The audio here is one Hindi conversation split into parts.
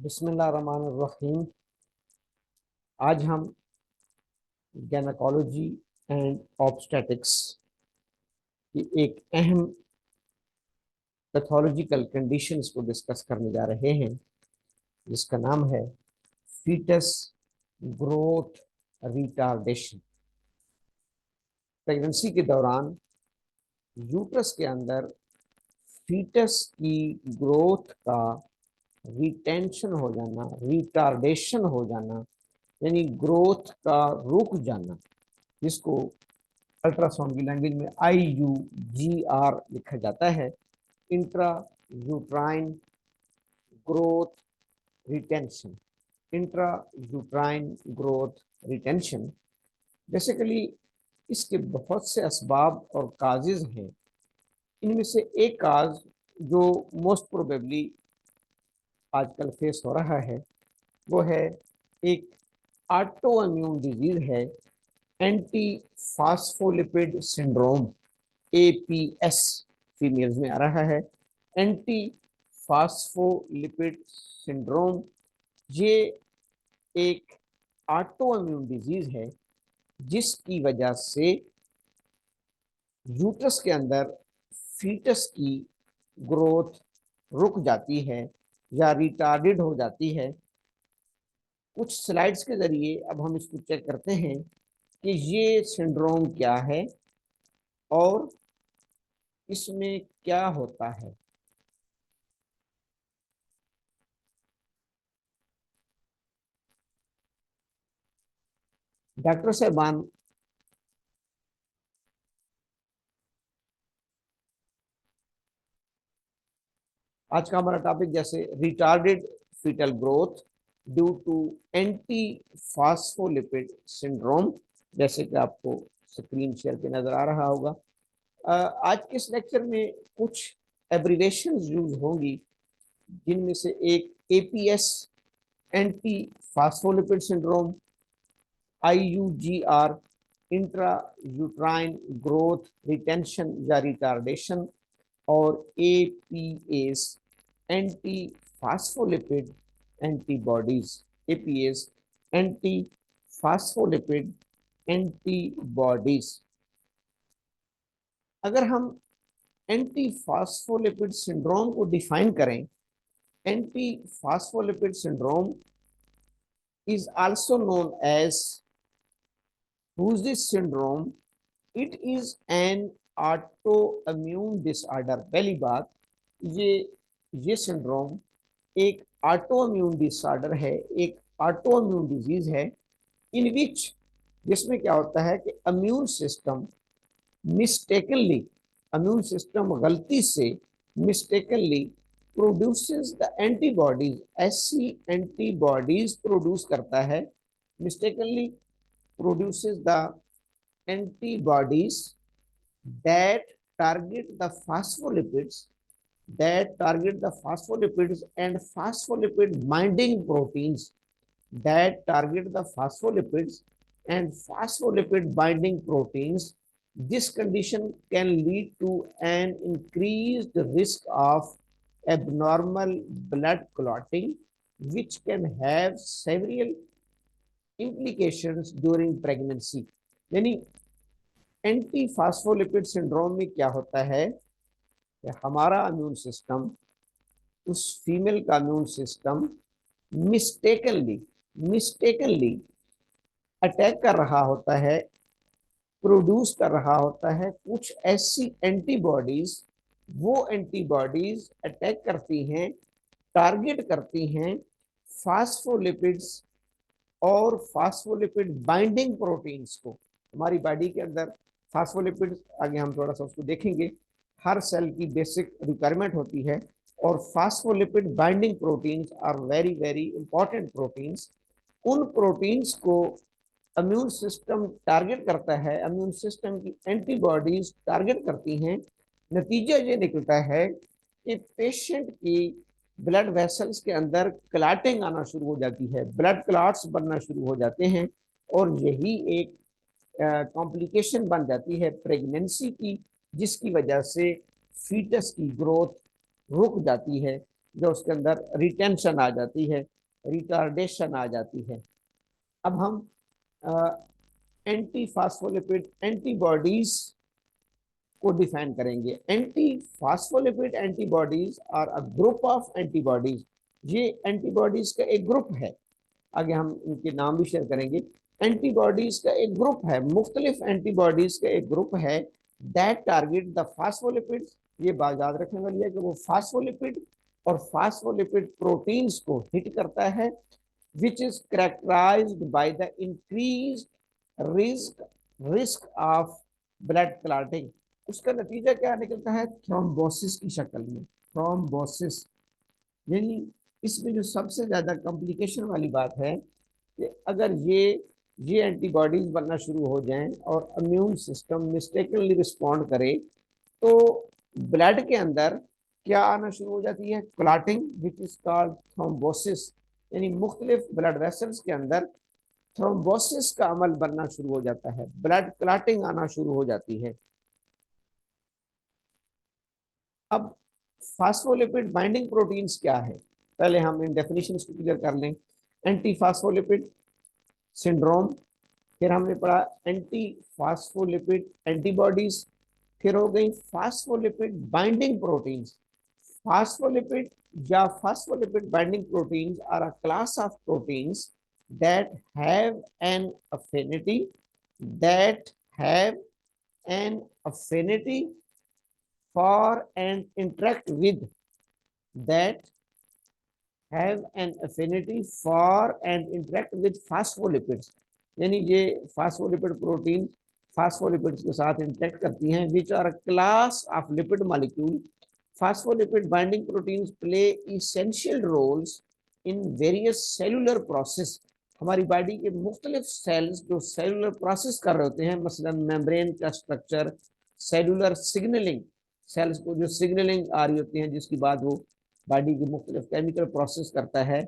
बिस्मिल्लाहिर्रहमानिर्रहीम। आज हम गैनकोलॉजी एंड ऑब्स्टेटिक्स की एक अहम पैथोलॉजिकल कंडीशंस को डिस्कस करने जा रहे हैं, जिसका नाम है फीटस ग्रोथ रिटार्डेशन। प्रेगनेंसी के दौरान यूट्रस के अंदर फीटस की ग्रोथ का रिटेंशन हो जाना, रिटार्डेशन हो जाना, यानी ग्रोथ का रुक जाना, जिसको अल्ट्रासाउंड की लैंग्वेज में IUGR लिखा जाता है, intra uterine growth retention. Intra uterine growth retention basically इसके बहुत से असबाब और काजेज हैं। इनमें से एक काज जो मोस्ट प्रोबेबली आजकल फेस हो रहा है वो है एक ऑटो इम्यून डिजीज है, anti phospholipid syndrome, APS females में आ रहा है। एंटी फास्फोलिपिड सिंड्रोम ये एक ऑटो इम्यून डिजीज है जिसकी वजह से यूट्रस के अंदर फीटस की ग्रोथ रुक जाती है या रिटार्डेड हो जाती है। कुछ स्लाइड्स के जरिए अब हम इसको चेक करते हैं कि ये सिंड्रोम क्या है और इसमें क्या होता है। डॉक्टर साहबान, आज का हमारा टॉपिक जैसे retarded foetal growth due to antiphospholipid syndrome, जैसे कि आपको स्क्रीन शेयर पे नजर आ रहा होगा। आज के इस लेक्चर में कुछ एब्रिवेशन यूज होंगी, जिनमें से एक APS anti phospholipid syndrome, IUGR intra uterine growth retention या रिटार्डेशन, और APAs anti phospholipid antibodies. APAs anti phospholipid antibodies. अगर हम एंटी फास्फोलिपिड सिंड्रोम को डिफाइन करें, anti phospholipid syndrome is also known as Huygens syndrome. It is an autoimmune disorder। पहली बात, ये सिंड्रोम एक ऑटोइम्यून डिसऑर्डर है, एक ऑटोइम्यून डिजीज है, इन विच जिसमें क्या होता है कि immune system mistakenly, immune system गलती से मिस्टेकनली प्रोड्यूसेस द एंटीबॉडीज, ऐसी एंटीबॉडीज प्रोड्यूस करता है, mistakenly produces the antibodies that target the phospholipids, and phospholipid binding proteins, that target the phospholipids and phospholipid binding proteins. This condition can lead to an increased risk of abnormal blood clotting, which can have several implications during pregnancy। यानी एंटी फास्फोलिपिड सिंड्रोम में क्या होता है कि हमारा इम्यून सिस्टम, उस फीमेल का इम्यून सिस्टम मिस्टेकनली अटैक कर रहा होता है, प्रोड्यूस कर रहा होता है कुछ ऐसी एंटीबॉडीज। वो एंटीबॉडीज अटैक करती हैं, टारगेट करती हैं फास्फोलिपिड्स और फास्फोलिपिड बाइंडिंग प्रोटीन्स को। हमारी बॉडी के अंदर फास्फोलिपिड्स, आगे हम थोड़ा सा उसको देखेंगे, हर सेल की बेसिक रिक्वायरमेंट होती है, और phospholipid binding proteins are very very important proteins. उन प्रोटीन्स को इम्यून सिस्टम टारगेट करता है, इम्यून सिस्टम की एंटीबॉडीज टारगेट करती हैं। नतीजा ये निकलता है कि पेशेंट की ब्लड वेसल्स के अंदर क्लॉटिंग आना शुरू हो जाती है, ब्लड क्लॉट्स बनना शुरू हो जाते हैं, और यही एक कॉम्प्लिकेशन बन जाती है प्रेगनेंसी की, जिसकी वजह से फीटस की ग्रोथ रुक जाती है। जो उसके अंदर रिटेंशन आ जाती है, रिटार्डेशन आ जाती है। अब हम एंटी फास्फोलिपिड एंटीबॉडीज को डिफाइन करेंगे। Antiphospholipid antibodies are a group of antibodies, ये एंटीबॉडीज का एक ग्रुप है। आगे हम इनके नाम भी शेयर करेंगे। एंटीबॉडीज का एक ग्रुप है, मुख्तलिफ एंटीबॉडीज का एक ग्रुप है दैट टारगेट द फास्फोलिपिड्स। ये बात याद रखने वाली है कि वो फास्फोलिपिड और फास्फोलिपिड प्रोटीन्स को हिट करता है, which is characterized by the increased risk of blood clotting। उसका नतीजा क्या निकलता है? थ्रोम्बोसिस की शक्ल में। थ्रोम्बोसिस यानी इसमें जो सबसे ज्यादा कॉम्प्लिकेशन वाली बात है कि अगर ये एंटीबॉडीज बनना शुरू हो जाएं और इम्यून सिस्टम मिस्टेकनली रिस्पॉन्ड करे, तो ब्लड के अंदर क्या आना शुरू हो जाती है? Clotting, which is called thrombosis. यानी मुख्तलिफ ब्लड वेसल्स के अंदर थ्रोम्बोसिस का अमल बनना शुरू हो जाता है, ब्लड क्लॉटिंग आना शुरू हो जाती है। अब फास्फोलिपिड बाइंडिंग प्रोटीन्स क्या है? पहले हम इन डेफिनेशंस को क्लियर कर लें। एंटी फास्फोलिपिड सिंड्रोम, फिर हमने पढ़ा एंटी फास्फोलिपिड एंटीबॉडीज, फिर हो गई फास्फोलिपिड बाइंडिंग प्रोटीन्स। फास्फोलिपिड या phospholipid binding proteins are a class of proteins that have an affinity that have an affinity for and interact with that have an affinity for and interact with phospholipids। यानी ये फास्फोलिपिड प्रोटीन फास्फोलिपिड्स के साथ इंटरेक्ट करती हैं, which are class of lipid molecule. Phospholipid binding proteins play essential roles in various cellular process. हमारी बॉडी के मुख्तलिफ सेल्स जो सेलुलर प्रोसेस कर रहे होते हैं, मसलन मेम्ब्रेन का स्ट्रक्चर, सेलुलर सिग्नलिंग, सेल्स को जो सिग्नलिंग आ रही होती है जिसकी बाद वो बॉडी की मुख्तलिफ केमिकल प्रोसेस करता है।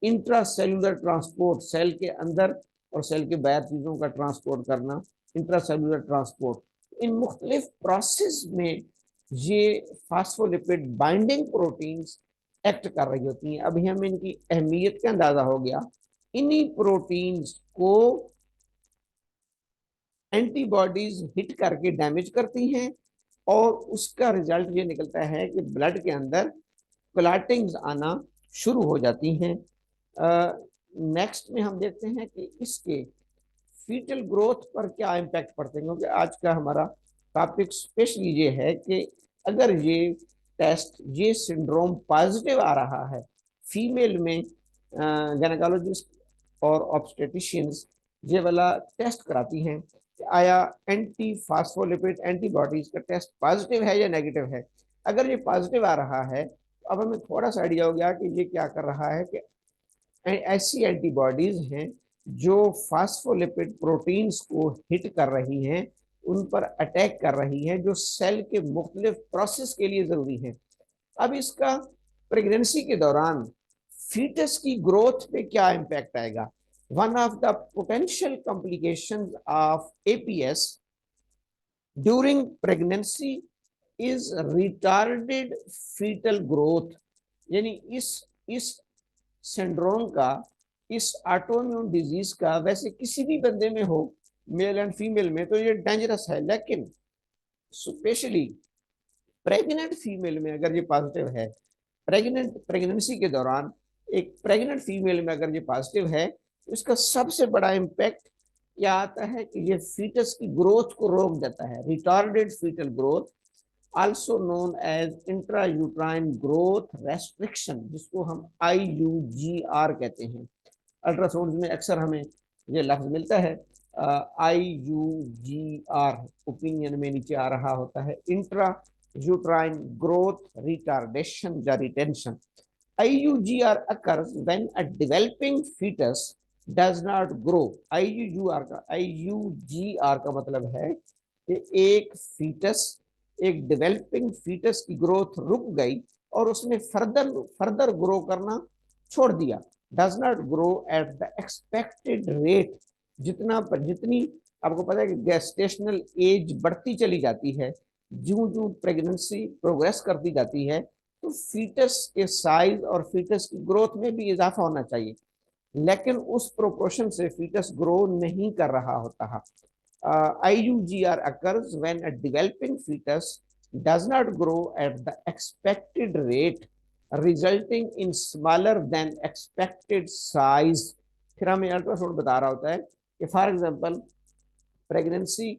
इंट्रा सेलुलर ट्रांसपोर्ट, सेल के अंदर और सेल के बाहर चीज़ों का ट्रांसपोर्ट करना, इंट्रा सेलुलर ट्रांसपोर्ट। इन मुख्तलिफ प्रोसेस में ये फास्फोलिपिड बाइंडिंग प्रोटीन्स एक्ट कर रही होती हैं। अभी हमें इनकी अहमियत का अंदाजा हो गया। इन्हीं प्रोटीन्स को एंटीबॉडीज हिट करके डैमेज करती हैं और उसका रिजल्ट ये निकलता है कि ब्लड के अंदर क्लॉटिंग्स आना शुरू हो जाती हैं। नेक्स्ट में हम देखते हैं कि इसके फीटल ग्रोथ पर क्या इम्पैक्ट पड़ते हैं, क्योंकि आज का हमारा टॉपिक स्पेशली ये है कि अगर ये टेस्ट, ये सिंड्रोम पॉजिटिव आ रहा है फीमेल में, गायनेकोलॉजिस्ट और ऑब्स्टेटिशियंस ये वाला टेस्ट कराती हैं कि आया एंटी फास्फोलिपिड एंटीबॉडीज का टेस्ट पॉजिटिव है या नेगेटिव है। अगर ये पॉजिटिव आ रहा है तो अब हमें थोड़ा सा आइडिया हो गया कि ये क्या कर रहा है कि ऐसी एंटीबॉडीज हैं जो फास्फोलिपिड प्रोटीन्स को हिट कर रही हैं, उन पर अटैक कर रही हैं, जो सेल के मुख्तलिफ प्रोसेस के लिए जरूरी है। अब इसका प्रेगनेंसी के दौरान फीटस की ग्रोथ पे क्या इम्पैक्ट आएगा? One of the potential complications of APS during pregnancy is retarded foetal growth. यानी इस सिंड्रोम का, इस ऑटोइम्यून डिजीज का वैसे किसी भी बंदे में हो, मेल एंड फीमेल में, तो ये डेंजरस है, लेकिन स्पेशली प्रेग्नेंट फीमेल में अगर ये पॉजिटिव है, प्रेगनेंसी के दौरान एक प्रेग्नेंट फीमेल में अगर ये पॉजिटिव है, तो इसका सबसे बड़ा इम्पैक्ट क्या आता है कि ये फीटस की ग्रोथ को रोक देता है। Retarded foetal growth, also known as intrauterine growth restriction, जिसको हम IUGR कहते हैं। अल्ट्रासाउंड में अक्सर हमें ये लफ्ज मिलता है, IUGR ओपिनियन में नीचे आ रहा होता है, इंट्रा यूट्राइन ग्रोथ रिटार्डेशन या retention. IUGR occurs when a developing fetus does not grow। IUGR का मतलब है कि एक फीटस, एक डेवलपिंग फीटस की ग्रोथ रुक गई और उसने फर्दर ग्रो करना छोड़ दिया। Does not grow at the expected rate. जितनी आपको पता है कि गेस्टेशनल एज बढ़ती चली जाती है, ज्यों ज्यों प्रेगनेंसी प्रोग्रेस करती जाती है, तो फीटस के साइज और फीटस की ग्रोथ में भी इजाफा होना चाहिए, लेकिन उस प्रोपोर्शन से फीटस ग्रो नहीं कर रहा होता है। IUGR occurs when a developing fetus does not grow at the expected rate, resulting in smaller than expected size. फिर हमें अल्ट्रासाउंड बता रहा होता है कि फॉर एग्जांपल प्रेगनेंसी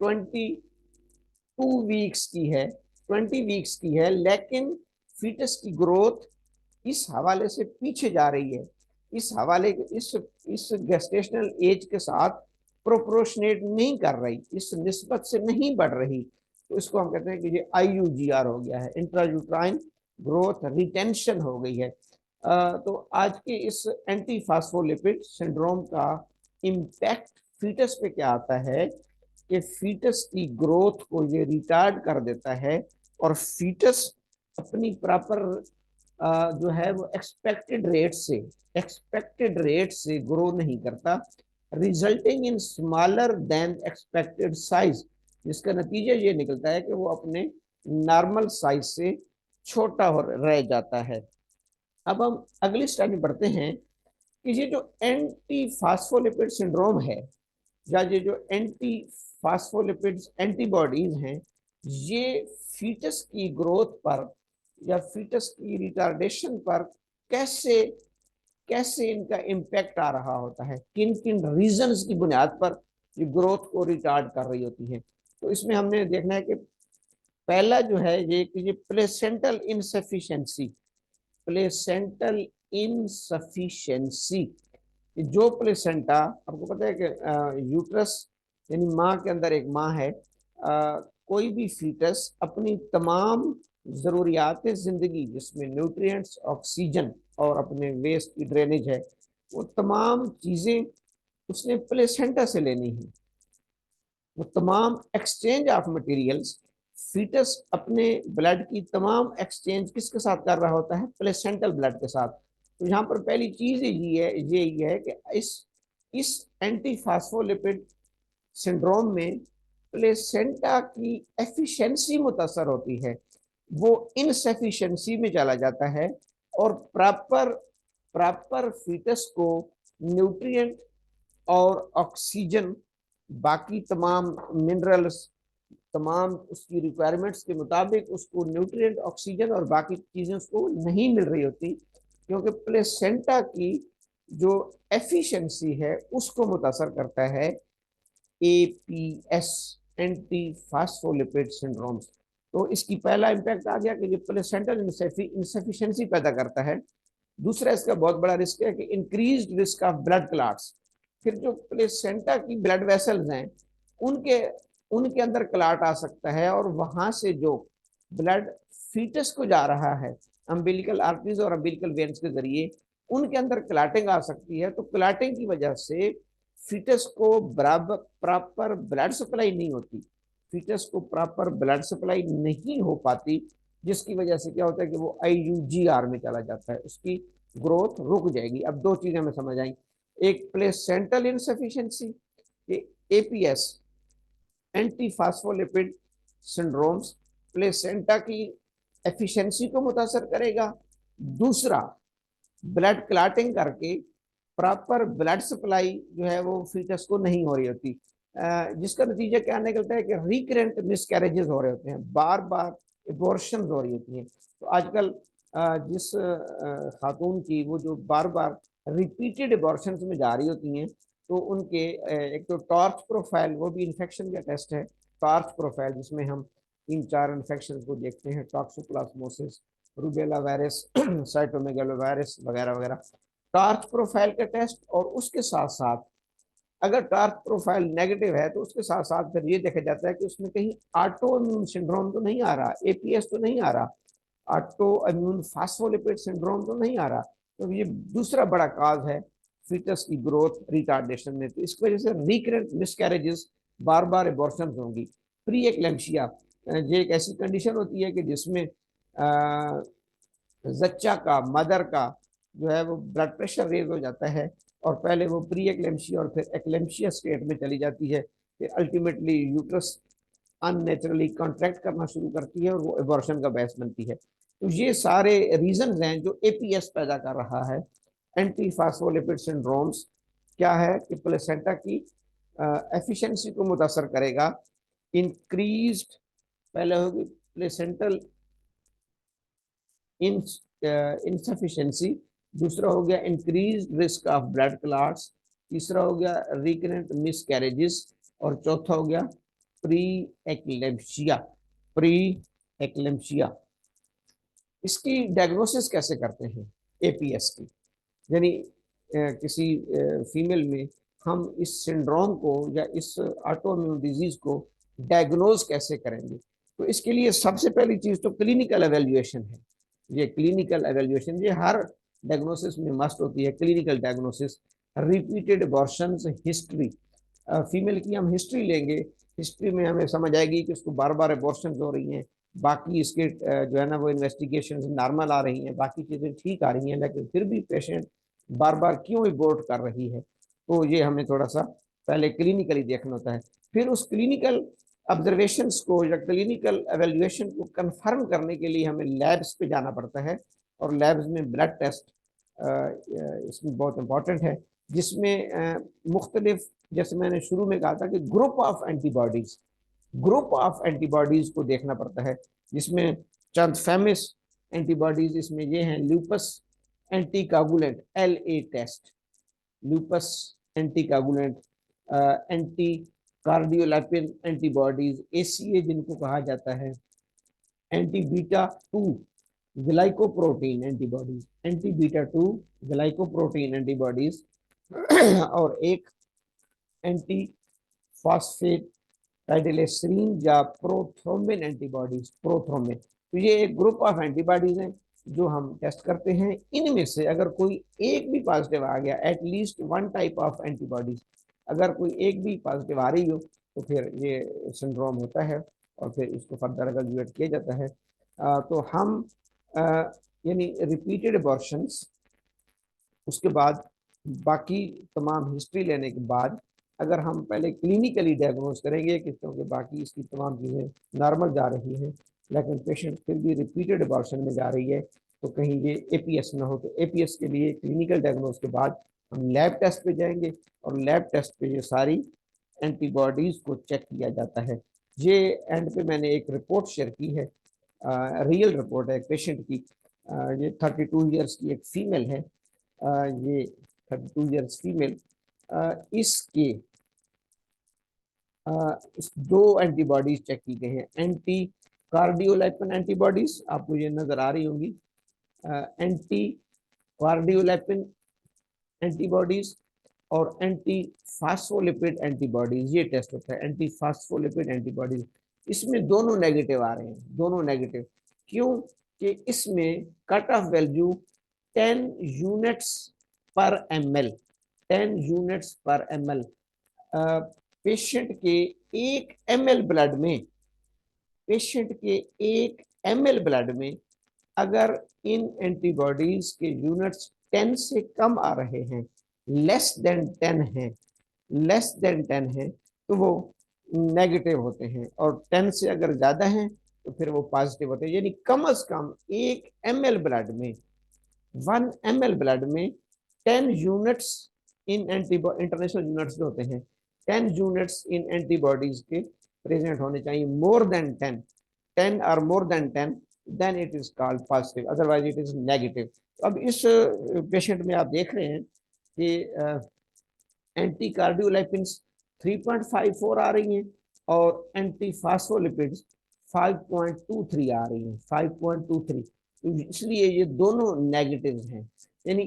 22 वीक्स की है, 20 वीक्स की है, लेकिन फीटस की ग्रोथ इस हवाले से पीछे जा रही है, इस हवाले इस गेस्टेशनल एज के साथ प्रोपोर्शनेट नहीं कर रही, इस निस्बत से नहीं बढ़ रही, तो इसको हम कहते हैं कि ये IUGR हो गया है, इंट्रायूट्राइन ग्रोथ रिटेंशन हो गई है। तो आज के इस एंटी फास्फोलिपिड सिंड्रोम का इम्पैक्ट फीटस पे क्या आता है कि फीटस की ग्रोथ को ये रिटार्ड कर देता है और फीटस अपनी प्रॉपर जो है वो एक्सपेक्टेड रेट से ग्रो नहीं करता, resulting in smaller than expected size, जिसका नतीजा ये निकलता है कि वो अपने नॉर्मल साइज से छोटा हो रह जाता है। अब हम अगली स्लाइड में बढ़ते हैं कि ये जो एंटी फास्फोलिपिड सिंड्रोम है या ये जो एंटी फास्फोलिपिड एंटीबॉडीज हैं, ये फीटस की ग्रोथ पर या फीटस की रिटार्डेशन पर कैसे कैसे इनका इम्पैक्ट आ रहा होता है, किन किन रीजंस की बुनियाद पर ये ग्रोथ को रिटार्ड कर रही होती है। तो इसमें हमने देखना है कि पहला जो है ये कि ये प्लेसेंटल इनसफिशिएंसी, प्लेसेंटल इनसफिशिएंसी, जो प्लेसेंटा, आपको पता है कि यूट्रस यानी माँ के अंदर एक माँ है, कोई भी फीटस अपनी तमाम ज़रूरियात ज़िंदगी जिसमें न्यूट्रिएंट्स, ऑक्सीजन और अपने वेस्ट की ड्रेनेज है, वो तमाम चीज़ें उसने प्लेसेंटा से लेनी है। वो तमाम एक्सचेंज ऑफ मटेरियल्स फीटस अपने ब्लड की तमाम एक्सचेंज किसके साथ कर रहा होता है, प्लेसेंटल ब्लड के साथ। तो यहाँ पर पहली चीज ये है कि इस एंटी फास्फोलिपिड सिंड्रोम में प्लेसेंटा की एफिशिएंसी मुतासर होती है, वो इनसफिशिएंसी में चला जाता है और प्रॉपर फीटस को न्यूट्रिएंट और ऑक्सीजन, बाकी तमाम मिनरल्स, तमाम उसकी रिक्वायरमेंट्स के मुताबिक उसको न्यूट्रिएंट, ऑक्सीजन और बाकी चीज़ें उसको नहीं मिल रही होती, क्योंकि प्लेसेंटा की जो एफिशिएंसी है उसको मुतासर करता है APS, एंटी फास्फोलिपिड सिंड्रोम्स। तो इसकी पहला इम्पैक्ट आ गया कि ये प्लेसेंटल इंसफिशिएंसी पैदा करता है। दूसरा इसका बहुत बड़ा रिस्क है कि increased risk of blood clots. फिर जो प्लेसेंटा की ब्लड वेसल्स हैं उनके उनके अंदर क्लॉट आ सकता है और वहां से जो ब्लड फीटस को जा रहा है अम्बिलिकल आर्टरीज और अम्बिलिकल वेन्स के जरिए, उनके अंदर क्लॉटिंग आ सकती है। तो क्लॉटिंग की वजह से फीटस को बराबर प्रॉपर ब्लड सप्लाई नहीं होती, फीटस को प्रॉपर ब्लड सप्लाई नहीं हो पाती, जिसकी वजह से क्या होता है कि वो IUGR में चला जाता है, उसकी ग्रोथ रुक जाएगी। अब दो चीजें हमें समझ आई, एक placental insufficiency, APS anti phospholipid syndromes placenta की एफिशिएंसी को मुतासर करेगा। दूसरा, ब्लड क्लॉटिंग करके प्रॉपर ब्लड सप्लाई जो है वो फीटस को नहीं हो रही होती, जिसका नतीजा क्या निकलता है कि रिकरेंट मिसकैरेजेस हो रहे होते हैं, बार बार एबॉर्शन हो रही होती हैं। तो आजकल जिस खातून की वो जो बार बार रिपीटेड एबॉर्शन में जा रही होती हैं, तो उनके एक तो टॉर्च प्रोफाइल, वो भी इन्फेक्शन का टेस्ट है, टॉर्च प्रोफाइल जिसमें हम 3-4 इन्फेक्शन को देखते हैं, toxoplasmosis, rubella virus, cytomegalo virus वगैरह वगैरह, टॉर्च प्रोफाइल का टेस्ट। और उसके साथ साथ अगर टॉर्च प्रोफाइल नेगेटिव है तो उसके साथ साथ फिर ये देखा जाता है कि उसमें कहीं ऑटो इम्यून सिंड्रोम तो नहीं आ रहा, APS तो नहीं आ रहा, ऑटो इम्यून फास्फोलिपिड सिंड्रोम तो नहीं आ रहा। तो ये दूसरा बड़ा काज है फीटस की ग्रोथ रिटार्डेशन में। तो इसकी वजह से रिकरेंट मिसकैरेजेस, बार बार एबॉर्शन होंगी। प्री एक्लेम्पसिया ये एक ऐसी कंडीशन होती है कि जिसमें जच्चा का, मदर का जो है वो ब्लड प्रेशर रेज हो जाता है और पहले वो प्री एक्लेम्पसिया और फिर एक्लेम्पसिया स्टेट में चली जाती है, फिर अल्टीमेटली यूट्रस अननेचुरली कॉन्ट्रैक्ट करना शुरू करती है और वो एबॉर्शन का बहस बनती है। तो ये सारे रीजन हैं जो एपीएस पैदा कर रहा है। एंटी फास्फोलिपिड सिंड्रोम्स क्या है कि प्लेसेंटा की एफिशिएंसी को मुतासर करेगा। इंक्रीज्ड, पहले होगी प्लेसेंटल इनसफिशिएंसी, दूसरा हो गया increase risk of blood clots, तीसरा हो गया रिकरेंट मिस कैरेजेस, और चौथा हो गया प्री एक्लेम्पशिया। प्री एक्लेम्पशिया, इसकी डायग्नोसिस कैसे करते हैं एपीएस की, यानी किसी फीमेल में हम इस सिंड्रोम को या इस ऑटोइम्यून डिजीज को डायग्नोज कैसे करेंगे। तो इसके लिए सबसे पहली चीज तो क्लिनिकल एवेल्युएशन है। ये क्लिनिकल एवेल्युएशन ये हर डायग्नोसिस में मस्ट होती है। Clinical diagnosis, repeated abortions history, female की हम हिस्ट्री लेंगे, हिस्ट्री में हमें समझ आएगी कि उसको बार बार अबॉर्शंस हो रही हैं, बाकी इसके जो है ना वो इन्वेस्टिगेशन नॉर्मल आ रही हैं, बाकी चीज़ें ठीक आ रही हैं, लेकिन फिर भी पेशेंट बार बार क्यों अबॉर्ट कर रही है। तो ये हमें थोड़ा सा पहले क्लिनिकली देखना होता है। फिर उस क्लिनिकल ऑब्जर्वेशंस को या क्लिनिकल एवेल्युएशन को कंफर्म करने के लिए हमें लैब्स पे जाना पड़ता है, और लैब्स में ब्लड टेस्ट इसमें बहुत इंपॉर्टेंट है, जिसमें मुख्तलिफ, जैसे मैंने शुरू में कहा था कि group of antibodies, group of antibodies को देखना पड़ता है, जिसमें चंद फेमस एंटीबॉडीज इसमें ये हैं। Lupus anticoagulant LA test, lupus anticoagulant, anti cardiolipin antibodies ACA जिनको कहा जाता है, anti beta 2 glycoprotein antibodies, anti beta 2 glycoprotein antibodies, और एक एंटी फॉस्फेट टाइडेलेस्टीन या प्रोथ्रोम्बिन एंटीबॉडीज, प्रोथ्रोम्बिन। तो ये एक ग्रुप ऑफ एंटीबॉडीज हैं जो हम टेस्ट करते हैं। इनमें से अगर कोई एक भी पॉजिटिव आ गया, at least one type of antibodies अगर कोई एक भी पॉजिटिव आ रही हो, तो फिर ये सिंड्रोम होता है, और फिर इसको फर्दर एवेल्युएट किया जाता है। तो हम यानी रिपीटेड अबॉर्शंस, उसके बाद बाकी तमाम हिस्ट्री लेने के बाद अगर हम पहले क्लिनिकली डायग्नोज करेंगे कि क्योंकि बाकी इसकी तमाम चीज़ें नॉर्मल जा रही हैं, लेकिन पेशेंट फिर भी रिपीटेड अबॉर्शन में जा रही है, तो कहीं ये एपीएस ना हो। तो एपीएस के लिए क्लिनिकल डायग्नोज के बाद हम लैब टेस्ट पे जाएंगे, और लैब टेस्ट पे ये सारी एंटीबॉडीज को चेक किया जाता है। ये एंड पे मैंने एक रिपोर्ट शेयर की है, रियल रिपोर्ट है एक पेशेंट की। ये 32 ईयर्स की एक फीमेल है, ये 32 ईयर्स फीमेल, इसके दो एंटीबॉडीज चेक की गई हैं। एंटी कार्डियोलैपिन एंटीबॉडीज आपको ये नजर आ रही होंगी, एंटी कार्डियोलैपिन एंटीबॉडीज और एंटी फास्फोलिपिड एंटीबॉडीज, ये टेस्ट होता है एंटी फास्फोलिपिड एंटीबॉडीज। इसमें दोनों नेगेटिव आ रहे हैं, दोनों नेगेटिव। क्यों कि इसमें कट ऑफ वैल्यू 10 यूनिट्स पर ml, 10 यूनिट्स पर ml। पेशेंट के 1 ml ब्लड में, पेशेंट के 1 ml ब्लड में अगर इन एंटीबॉडीज के यूनिट्स 10 से कम आ रहे हैं, लेस देन 10 है, लेस देन 10 है, तो वो नेगेटिव होते हैं, और 10 से अगर ज्यादा है तो फिर वो पॉजिटिव होते हैं। यानी कम से कम 1 ml ब्लड में, 1 ml ब्लड में 10 units in antibody, international units जो होते हैं, 10 यूनिट्स इन एंटीबॉडीज के प्रेजेंट होने चाहिए। मोर देन 10, 10 और more than 10, then it is called positive, otherwise it is negative. अब इस पेशेंट में आप देख रहे हैं कि एंटी कार्डियोलाइपिन्स 3.54 आ रही हैं, और एंटी फास्फोलिपिड्स 5.23 आ रही हैं, 5.23। तो इसलिए ये दोनों नेगेटिव हैं। यानी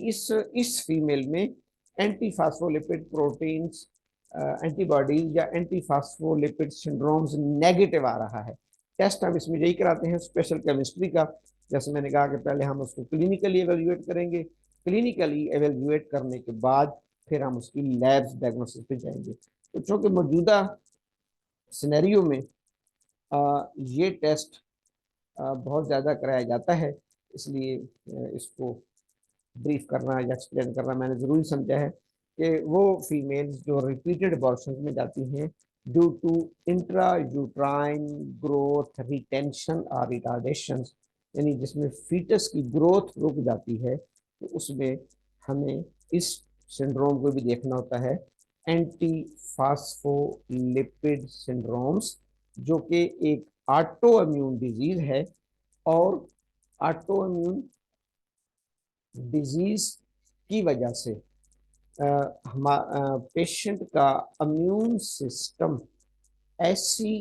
इस फीमेल में एंटी फास्फोलिपिड प्रोटीन्स एंटीबॉडीज या एंटी फास्फोलिपिड सिंड्रोम्स नेगेटिव आ रहा है। टेस्ट हम इसमें यही कराते हैं स्पेशल केमिस्ट्री का। जैसे मैंने कहा कि पहले हम उसको क्लिनिकली एवेल्युएट करेंगे, क्लिनिकली एवेल्युएट करने के बाद फिर हम उसकी लैब्स डायग्नोसिस पे जाएंगे। तो चूंकि मौजूदा सिनेरियो में ये टेस्ट बहुत ज़्यादा कराया जाता है, इसलिए इसको ब्रीफ करना या एक्सप्लेन करना मैंने ज़रूरी समझा है कि वो फीमेल्स जो रिपीटेड अबॉर्शंस में जाती हैं due to intrauterine growth retention और रिटार्डेशन, यानी जिसमें फीटस की ग्रोथ रुक जाती है, तो उसमें हमें इस सिंड्रोम को भी देखना होता है, एंटी फास्फोलिपिड सिंड्रोम्स, जो कि एक ऑटो इम्यून डिजीज है। और ऑटो इम्यून डिजीज की वजह से पेशेंट का इम्यून सिस्टम ऐसी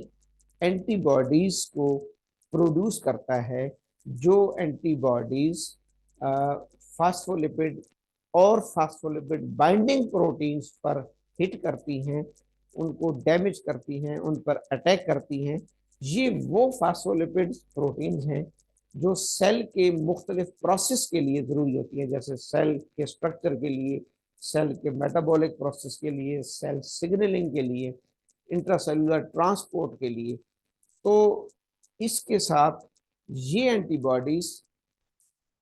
एंटीबॉडीज को प्रोड्यूस करता है जो एंटीबॉडीज फास्फोलिपिड और फास्फोलिपिड बाइंडिंग प्रोटीन्स पर हिट करती हैं, उनको डैमेज करती हैं, उन पर अटैक करती हैं। ये वो फास्फोलिपिड प्रोटीन्स हैं जो सेल के मुख्तलिफ प्रोसेस के लिए ज़रूरी होती है, जैसे सेल के स्ट्रक्चर के लिए, सेल के मेटाबॉलिक प्रोसेस के लिए, सेल सिग्नलिंग के लिए, इंट्रासेलुलर ट्रांसपोर्ट के लिए। तो इसके साथ ये एंटीबॉडीज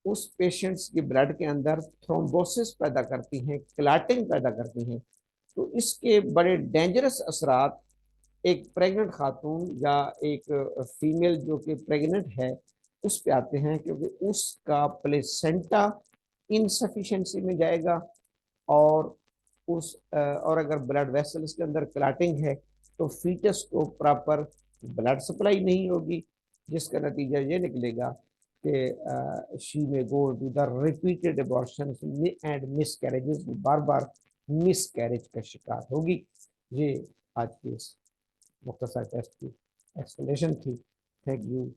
उस पेशेंट्स के ब्लड के अंदर थ्रोम्बोसिस पैदा करती हैं, क्लॉटिंग पैदा करती हैं। तो इसके बड़े डेंजरस असरात एक प्रेग्नेंट खातून या एक फीमेल जो कि प्रेग्नेंट है उस पे आते हैं, क्योंकि उसका प्लेसेंटा इनसफिशिएंसी में जाएगा, और और अगर ब्लड वेसल्स के अंदर क्लॉटिंग है तो फीटस को प्रॉपर ब्लड सप्लाई नहीं होगी, जिसका नतीजा ये निकलेगा कि she may go to the repeated abortion and miscarriages, बार बार मिसकैरेज का शिकार होगी। ये आज की इस मुख्तसर टेस्ट की एक्सप्लेनेशन थी। Thank you.